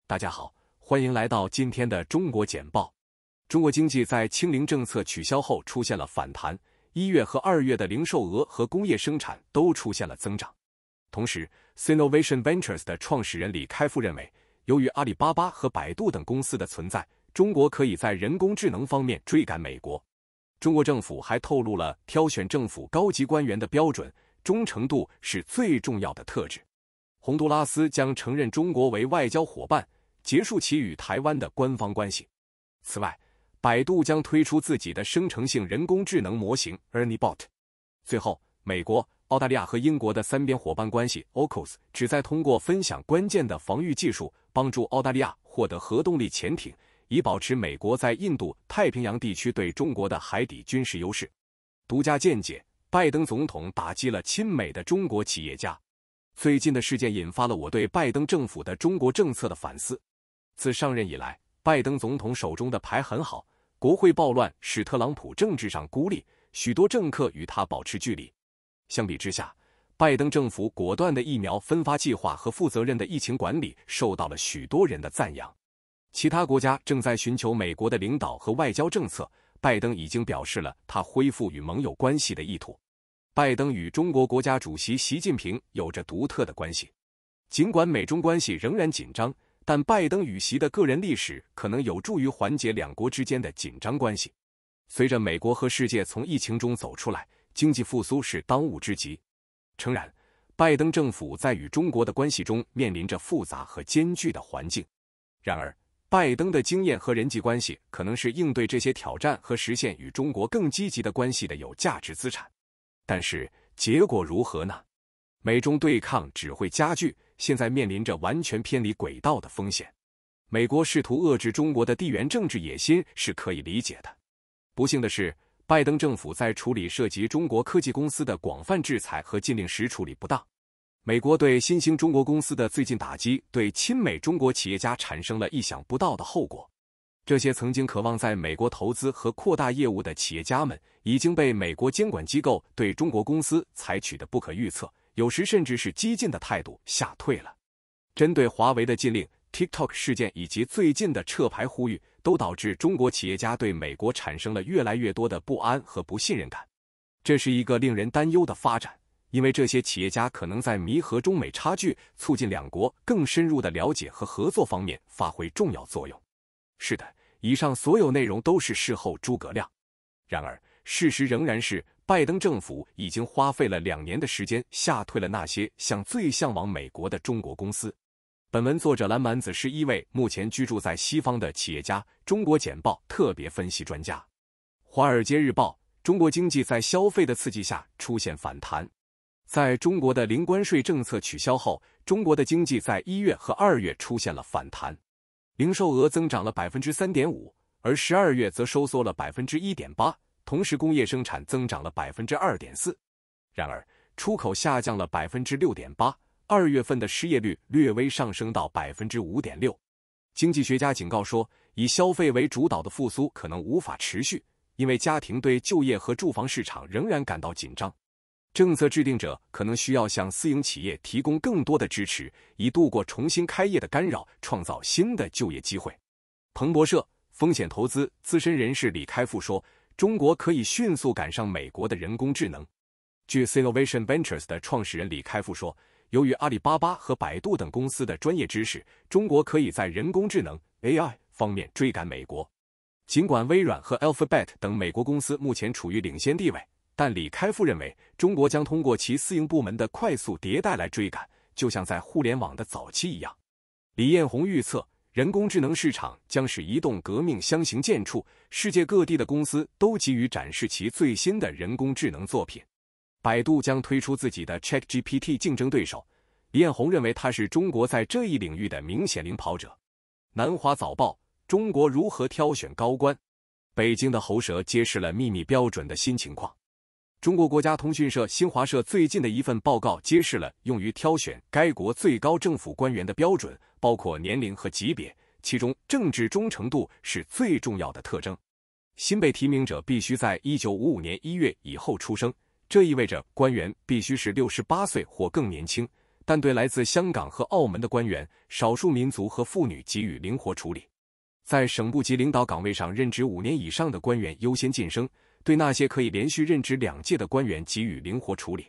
大家好，欢迎来到今天的中国简报。中国经济在清零政策取消后出现了反弹，1月和2月的零售额和工业生产都出现了增长。同时 ，Sinovation Ventures 的创始人李开复认为，由于阿里巴巴和百度等公司的存在，中国可以在人工智能方面追赶美国。中国政府还透露了挑选政府高级官员的标准，忠诚度是最重要的特质。洪都拉斯将承认中国为外交伙伴，结束其与台湾的官方关系。此外，百度将推出自己的生成性人工智能模型 ErnieBot。最后，美国、澳大利亚和英国的三边伙伴关系 AUKUS 旨在通过分享关键的防御技术，帮助澳大利亚获得核动力潜艇，以保持美国在印度太平洋地区对中国的海底军事优势。独家见解：拜登总统打击了亲美的中国企业家。最近的事件引发了我对拜登政府的中国政策的反思。自上任以来，拜登总统手中的牌很好，国会暴乱使特朗普政治上孤立，许多政客与他保持距离。相比之下，拜登政府果断的疫苗分发计划和负责任的疫情管理受到了许多人的赞扬。其他国家正在寻求美国的领导和外交政策，拜登已经表示了他恢复与盟友关系的意图。拜登与中国国家主席习近平有着独特的关系。尽管美中关系仍然紧张，但拜登与习的个人历史可能有助于缓解两国之间的紧张关系。随着美国和世界从疫情中走出来，经济复苏是当务之急。诚然，拜登政府在与中国的关系中面临着复杂和艰巨的环境。然而，拜登的经验和人际关系可能是应对这些挑战和实现与中国更积极的关系的有价值资产。但是结果如何呢？美中对抗只会加剧，现在面临着完全偏离轨道的风险。美国试图遏制中国的地缘政治野心是可以理解的。不幸的是，拜登政府在处理涉及中国科技公司的广泛制裁和禁令时处理不当。美国对新兴中国公司的最近打击，对亲美中国企业家产生了意想不到的后果。这些曾经渴望在美国投资和扩大业务的企业家们，已经被美国监管机构对中国公司采取的不可预测，有时甚至是激进的态度吓退了。针对华为的禁令、TikTok 事件以及最近的撤牌呼吁，都导致中国企业家对美国产生了越来越多的不安和不信任感。这是一个令人担忧的发展，因为这些企业家可能在弥合中美差距、促进两国更深入的了解和合作方面发挥重要作用。是的，以上所有内容都是事后诸葛亮。然而，事实仍然是，拜登政府已经花费了2年的时间吓退了那些最向往美国的中国公司。本文作者蓝蛮子是一位目前居住在西方的企业家，中国简报特别分析专家。华尔街日报：中国经济在消费的刺激下出现反弹。在中国的零关税政策取消后，中国的经济在1月和2月出现了反弹。零售额增长了 3.5%， 而12月则收缩了 1.8%， 同时工业生产增长了 2.4%。然而，出口下降了 6.8%，2月份的失业率略微上升到 5.6%。经济学家警告说，以消费为主导的复苏可能无法持续，因为家庭对就业和住房市场仍然感到紧张。政策制定者可能需要向私营企业提供更多的支持，以度过重新开业的干扰，创造新的就业机会。彭博社风险投资资深人士李开复说，中国可以迅速赶上美国的人工智能。据 Sinovation Ventures 的创始人李开复说，由于阿里巴巴和百度等公司的专业知识，中国可以在人工智能 AI 方面追赶美国。尽管微软和 Alphabet 等美国公司目前处于领先地位，但李开复认为，中国将通过其私营部门的快速迭代来追赶，就像在互联网的早期一样。李彦宏预测，人工智能市场将使移动革命相形见绌，世界各地的公司都急于展示其最新的人工智能作品。百度将推出自己的 ChatGPT 竞争对手，李彦宏认为它是中国在这一领域的明显领跑者。南华早报：中国如何挑选高官？北京的喉舌揭示了秘密标准的新情况。中国国家通讯社新华社最近的一份报告揭示了用于挑选该国最高政府官员的标准，包括年龄和级别，其中政治忠诚度是最重要的特征。新被提名者必须在1955年1月以后出生，这意味着官员必须是68岁或更年轻，但对来自香港和澳门的官员、少数民族和妇女给予灵活处理。在省部级领导岗位上任职5年以上的官员优先晋升，对那些可以连续任职2届的官员给予灵活处理。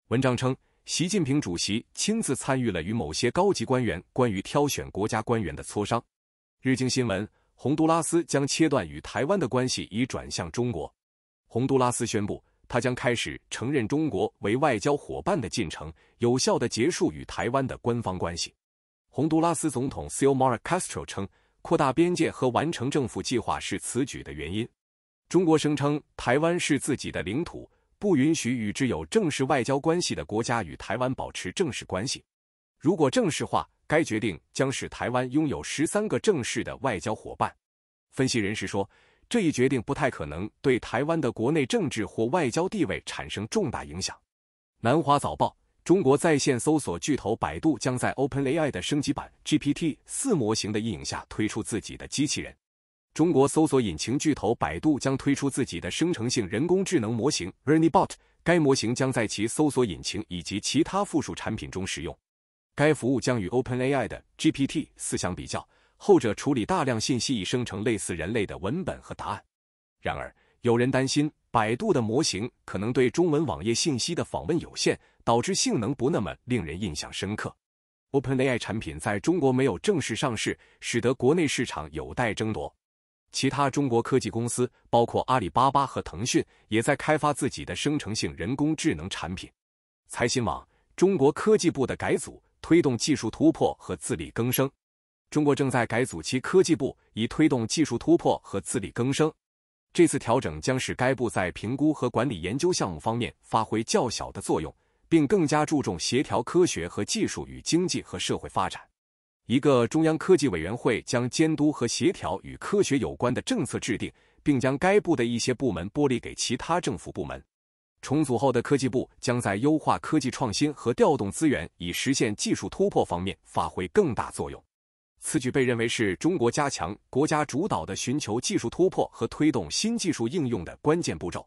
文章称，习近平主席亲自参与了与某些高级官员关于挑选国家官员的磋商。日经新闻，洪都拉斯将切断与台湾的关系，以转向中国。洪都拉斯宣布，他将开始承认中国为外交伙伴的进程，有效地结束与台湾的官方关系。洪都拉斯总统 Xiomara Castro 称，扩大边界和完成政府计划是此举的原因。中国声称台湾是自己的领土，不允许与之有正式外交关系的国家与台湾保持正式关系。如果正式化，该决定将使台湾拥有13个正式的外交伙伴。分析人士说，这一决定不太可能对台湾的国内政治或外交地位产生重大影响。南华早报，中国在线搜索巨头百度将在 OpenAI 的升级版 GPT-4 模型的阴影下推出自己的机器人。中国搜索引擎巨头百度将推出自己的生成性人工智能模型 ErnieBot， 该模型将在其搜索引擎以及其他附属产品中使用。该服务将与 OpenAI 的 GPT-4 相比较，后者处理大量信息以生成类似人类的文本和答案。然而，有人担心百度的模型可能对中文网页信息的访问有限，导致性能不那么令人印象深刻。OpenAI 产品在中国没有正式上市，使得国内市场有待争夺。其他中国科技公司，包括阿里巴巴和腾讯，也在开发自己的生成性人工智能产品。财新网，中国科技部的改组推动技术突破和自力更生。中国正在改组其科技部，以推动技术突破和自力更生。这次调整将使该部在评估和管理研究项目方面发挥较小的作用，并更加注重协调科学和技术与经济和社会发展。一个中央科技委员会将监督和协调与科学有关的政策制定，并将该部的一些部门剥离给其他政府部门。重组后的科技部将在优化科技创新和调动资源以实现技术突破方面发挥更大作用。此举被认为是中国加强国家主导的寻求技术突破和推动新技术应用的关键步骤。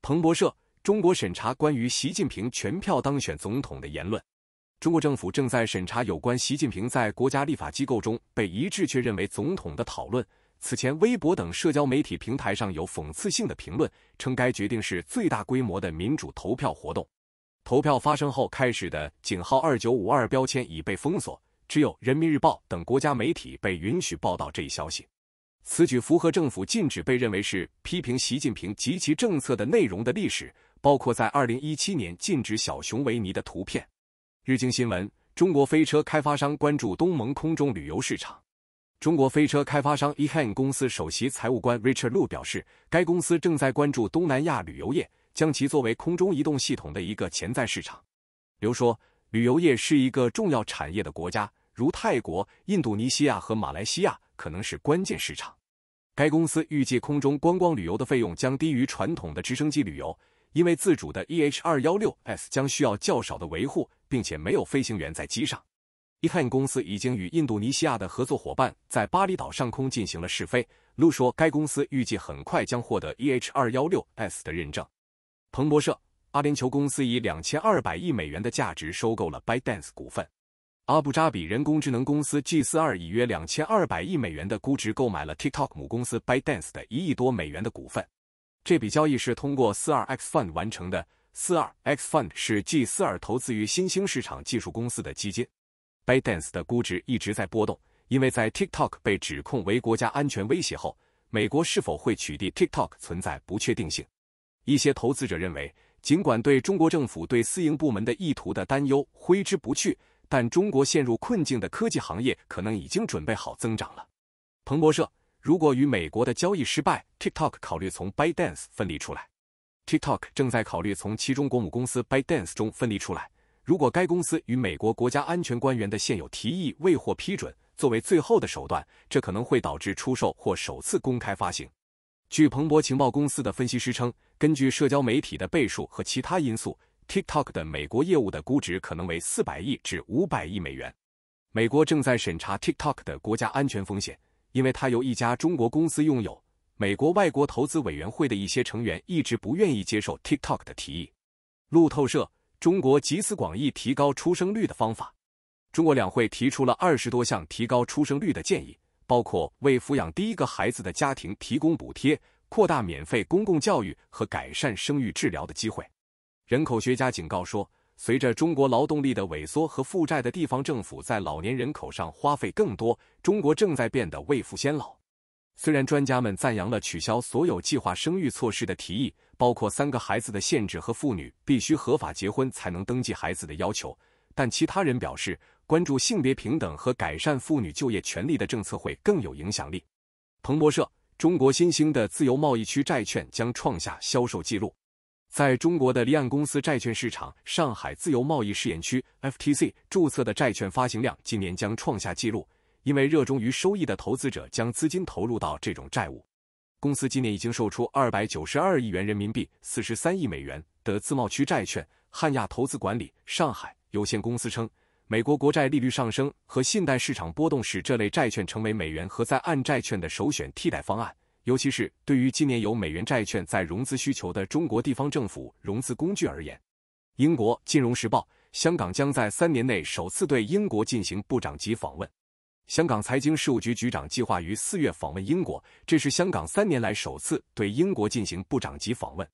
彭博社，中国审查关于习近平全票当选总统的言论。中国政府正在审查有关习近平在国家立法机构中被一致确认为总统的讨论。此前，微博等社交媒体平台上有讽刺性的评论，称该决定是最大规模的民主投票活动。投票发生后开始的井号2952标签已被封锁，只有人民日报等国家媒体被允许报道这一消息。此举符合政府禁止被认为是批评习近平及其政策的内容的历史，包括在2017年禁止小熊维尼的图片。日经新闻，中国飞车开发商关注东盟空中旅游市场。中国飞车开发商 eHang 公司首席财务官 Richard Lu 表示，该公司正在关注东南亚旅游业，将其作为空中移动系统的一个潜在市场。刘说，旅游业是一个重要产业的国家，如泰国、印度尼西亚和马来西亚可能是关键市场。该公司预计空中观光旅游的费用将低于传统的直升机旅游，因为自主的 EH216S 将需要较少的维护，并且没有飞行员在机上。eHang 公司已经与印度尼西亚的合作伙伴在巴厘岛上空进行了试飞。路说，该公司预计很快将获得 EH216S 的认证。彭博社，阿联酋公司以2200亿美元的价值收购了 ByteDance 股份。阿布扎比人工智能公司 G42 以约2200亿美元的估值购买了 TikTok 母公司 ByteDance 的1亿多美元的股份。这笔交易是通过 42X Fund 完成的。42X Fund 是 G42 投资于新兴市场技术公司的基金。ByteDance 的估值一直在波动，因为在 TikTok 被指控为国家安全威胁后，美国是否会取缔 TikTok 存在不确定性。一些投资者认为，尽管对中国政府对私营部门的意图的担忧挥之不去，但中国陷入困境的科技行业可能已经准备好增长了。彭博社，如果与美国的交易失败， TikTok 考虑从 ByteDance 分离出来。TikTok 正在考虑从其中国母公司 ByteDance 中分离出来。如果该公司与美国国家安全官员的现有提议未获批准，作为最后的手段，这可能会导致出售或首次公开发行。据彭博情报公司的分析师称，根据社交媒体的倍数和其他因素， TikTok 的美国业务的估值可能为400亿至500亿美元。美国正在审查 TikTok 的国家安全风险，因为它由一家中国公司拥有。美国外国投资委员会的一些成员一直不愿意接受 TikTok 的提议。路透社，中国集思广益提高出生率的方法。中国两会提出了20多项提高出生率的建议，包括为抚养第一个孩子的家庭提供补贴、扩大免费公共教育和改善生育治疗的机会。人口学家警告说，随着中国劳动力的萎缩和负债的地方政府在老年人口上花费更多，中国正在变得未富先老。虽然专家们赞扬了取消所有计划生育措施的提议，包括3个孩子的限制和妇女必须合法结婚才能登记孩子的要求，但其他人表示，关注性别平等和改善妇女就业权利的政策会更有影响力。彭博社，中国新兴的自由贸易区债券将创下销售记录。在中国的离岸公司债券市场上海自由贸易试验区 FTC 注册的债券发行量今年将创下纪录，因为热衷于收益的投资者将资金投入到这种债务。公司今年已经售出292亿元人民币43亿美元的自贸区债券。汉亚投资管理上海有限公司称，美国国债利率上升和信贷市场波动使这类债券成为美元和在岸债券的首选替代方案，尤其是对于今年有美元债券在融资需求的中国地方政府融资工具而言。英国《金融时报》，香港将在3年内首次对英国进行部长级访问。香港财经事务局局长计划于4月访问英国，这是香港3年来首次对英国进行部长级访问。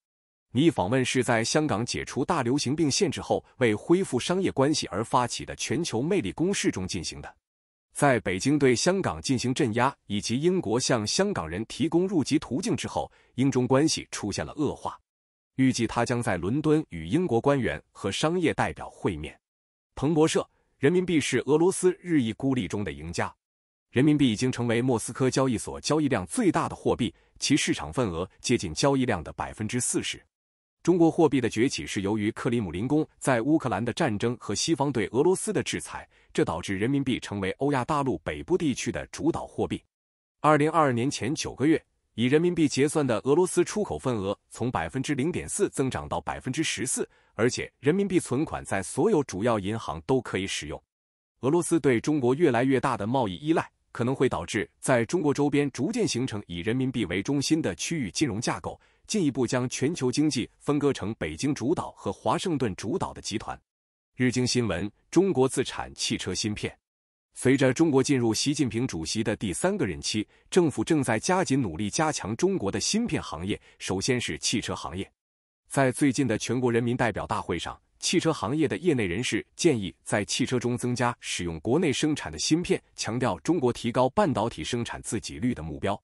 拟访问是在香港解除大流行病限制后，为恢复商业关系而发起的全球魅力攻势中进行的。在北京对香港进行镇压，以及英国向香港人提供入籍途径之后，英中关系出现了恶化。预计他将在伦敦与英国官员和商业代表会面。彭博社，人民币是俄罗斯日益孤立中的赢家。人民币已经成为莫斯科交易所交易量最大的货币，其市场份额接近交易量的 40%。中国货币的崛起是由于克里姆林宫在乌克兰的战争和西方对俄罗斯的制裁，这导致人民币成为欧亚大陆北部地区的主导货币。2022年前9个月，以人民币结算的俄罗斯出口份额从 0.4% 增长到 14%， 而且人民币存款在所有主要银行都可以使用。俄罗斯对中国越来越大的贸易依赖，可能会导致在中国周边逐渐形成以人民币为中心的区域金融架构，进一步将全球经济分割成北京主导和华盛顿主导的集团。日经新闻，中国自产汽车芯片。随着中国进入习近平主席的第3个任期，政府正在加紧努力加强中国的芯片行业，首先是汽车行业。在最近的全国人民代表大会上，汽车行业的业内人士建议在汽车中增加使用国内生产的芯片，强调中国提高半导体生产自给率的目标。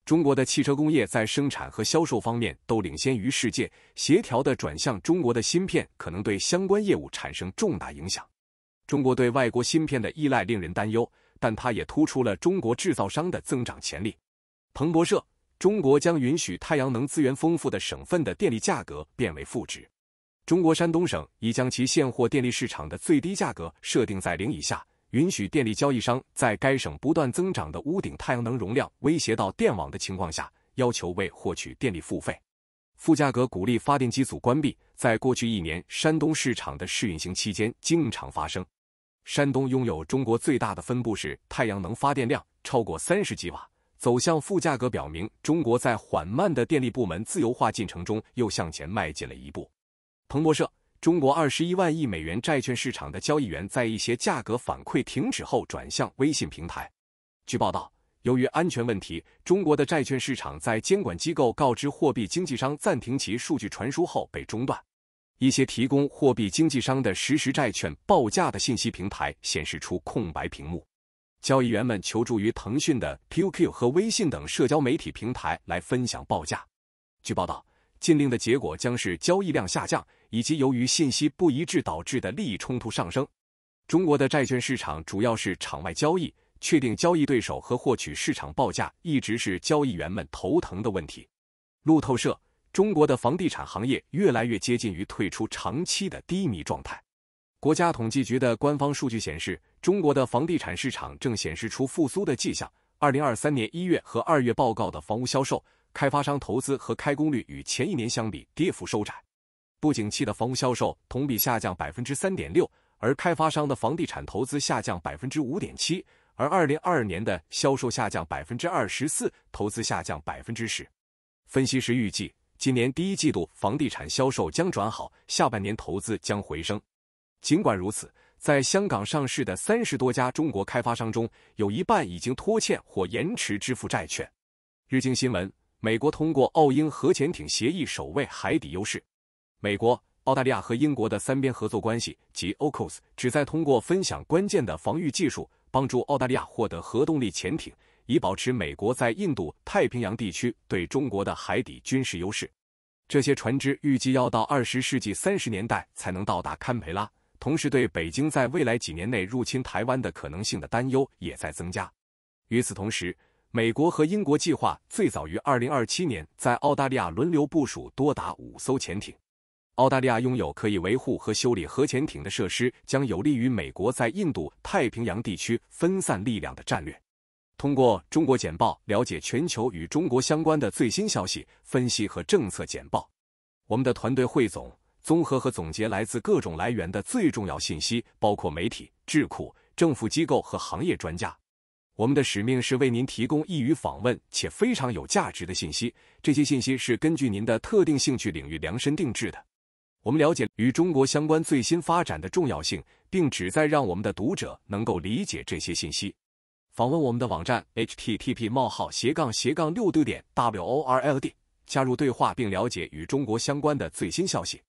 中国的汽车工业在生产和销售方面都领先于世界，协调地转向中国的芯片可能对相关业务产生重大影响。中国对外国芯片的依赖令人担忧，但它也突出了中国制造商的增长潜力。彭博社，中国将允许太阳能资源丰富的省份的电力价格变为负值。中国山东省已将其现货电力市场的最低价格设定在0以下，允许电力交易商在该省不断增长的屋顶太阳能容量威胁到电网的情况下，要求为获取电力付费。附价格鼓励发电机组关闭，在过去1年山东市场的试运行期间经常发生。山东拥有中国最大的分布式太阳能发电量，超过30吉瓦。走向负价格表明，中国在缓慢的电力部门自由化进程中又向前迈进了一步。彭博社，中国21万亿美元债券市场的交易员在一些价格反馈停止后转向微信平台。据报道，由于安全问题，中国的债券市场在监管机构告知货币经纪商暂停其数据传输后被中断。一些提供货币经纪商的实时债券报价的信息平台显示出空白屏幕。交易员们求助于腾讯的 QQ 和微信等社交媒体平台来分享报价。据报道，禁令的结果将是交易量下降，以及由于信息不一致导致的利益冲突上升。中国的债券市场主要是场外交易，确定交易对手和获取市场报价一直是交易员们头疼的问题。路透社，中国的房地产行业越来越接近于退出长期的低迷状态。国家统计局的官方数据显示，中国的房地产市场正显示出复苏的迹象。2023年1月和2月报告的房屋销售、开发商投资和开工率与前1年相比跌幅收窄。不景气的房屋销售同比下降 3.6%， 而开发商的房地产投资下降 5.7%， 而2022年的销售下降 24%， 投资下降 10%。分析师预计，今年第一季度房地产销售将转好，下半年投资将回升。尽管如此，在香港上市的30多家中国开发商中，有一半已经拖欠或延迟支付债券。日经新闻，美国通过澳英核潜艇协议守卫海底优势。美国、澳大利亚和英国的三边合作关系及 AUKUS 旨在通过分享关键的防御技术，帮助澳大利亚获得核动力潜艇，以保持美国在印度太平洋地区对中国的海底军事优势。这些船只预计要到20世纪30年代才能到达堪培拉，同时对北京在未来几年内入侵台湾的可能性的担忧也在增加。与此同时，美国和英国计划最早于2027年在澳大利亚轮流部署多达5艘潜艇。澳大利亚拥有可以维护和修理核潜艇的设施，将有利于美国在印度太平洋地区分散力量的战略。通过中国简报了解全球与中国相关的最新消息、分析和政策简报。我们的团队汇总、综合和总结来自各种来源的最重要信息，包括媒体、智库、政府机构和行业专家。我们的使命是为您提供易于访问且非常有价值的信息，这些信息是根据您的特定兴趣领域量身定制的。我们了解与中国相关最新发展的重要性，并旨在让我们的读者能够理解这些信息。访问我们的网站 http://6w.world， 加入对话并了解与中国相关的最新消息。